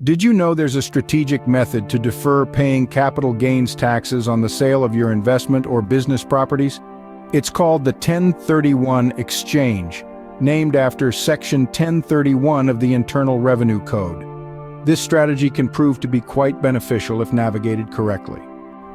Did you know there's a strategic method to defer paying capital gains taxes on the sale of your investment or business properties? It's called the 1031 exchange, named after Section 1031 of the Internal Revenue Code. This strategy can prove to be quite beneficial if navigated correctly.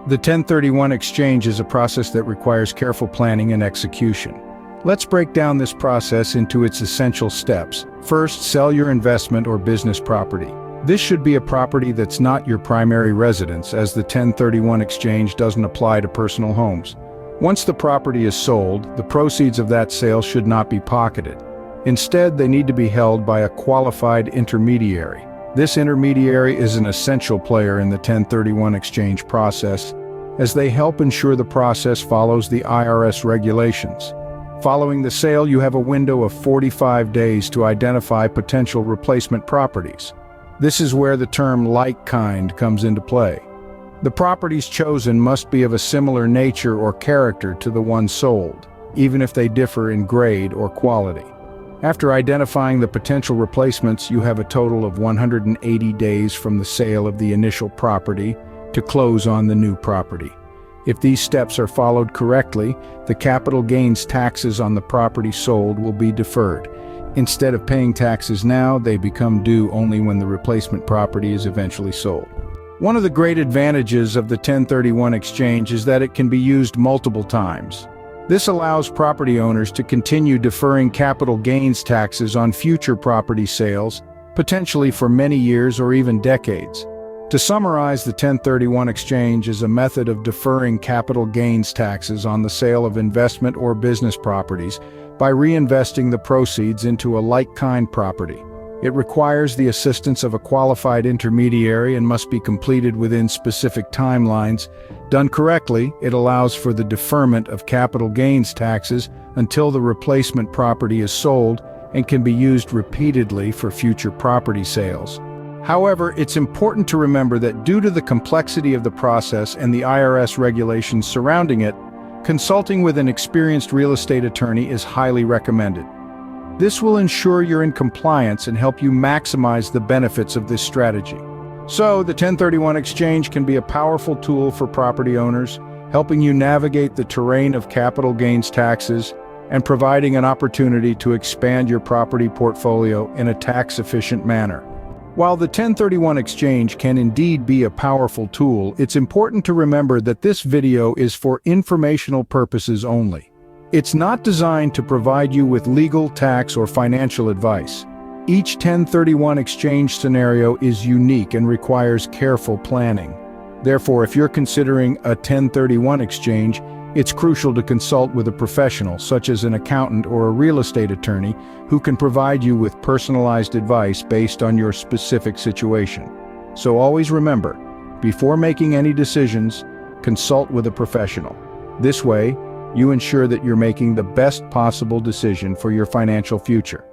The 1031 exchange is a process that requires careful planning and execution. Let's break down this process into its essential steps. First, sell your investment or business property. This should be a property that's not your primary residence, as the 1031 exchange doesn't apply to personal homes. Once the property is sold, the proceeds of that sale should not be pocketed. Instead, they need to be held by a qualified intermediary. This intermediary is an essential player in the 1031 exchange process, as they help ensure the process follows the IRS regulations. Following the sale, you have a window of 45 days to identify potential replacement properties. This is where the term like kind comes into play. The properties chosen must be of a similar nature or character to the one sold, even if they differ in grade or quality. After identifying the potential replacements, you have a total of 180 days from the sale of the initial property to close on the new property. If these steps are followed correctly, the capital gains taxes on the property sold will be deferred. Instead of paying taxes now, they become due only when the replacement property is eventually sold. One of the great advantages of the 1031 exchange is that it can be used multiple times. This allows property owners to continue deferring capital gains taxes on future property sales, potentially for many years or even decades. To summarize, the 1031 exchange is a method of deferring capital gains taxes on the sale of investment or business properties by reinvesting the proceeds into a like-kind property. It requires the assistance of a qualified intermediary and must be completed within specific timelines. Done correctly, it allows for the deferment of capital gains taxes until the replacement property is sold and can be used repeatedly for future property sales. However, it's important to remember that due to the complexity of the process and the IRS regulations surrounding it, consulting with an experienced real estate attorney is highly recommended. This will ensure you're in compliance and help you maximize the benefits of this strategy. So, the 1031 exchange can be a powerful tool for property owners, helping you navigate the terrain of capital gains taxes and providing an opportunity to expand your property portfolio in a tax-efficient manner. While the 1031 exchange can indeed be a powerful tool, it's important to remember that this video is for informational purposes only. It's not designed to provide you with legal, tax, or financial advice. Each 1031 exchange scenario is unique and requires careful planning. Therefore, if you're considering a 1031 exchange, it's crucial to consult with a professional, such as an accountant or a real estate attorney, who can provide you with personalized advice based on your specific situation. So always remember, before making any decisions, consult with a professional. This way, you ensure that you're making the best possible decision for your financial future.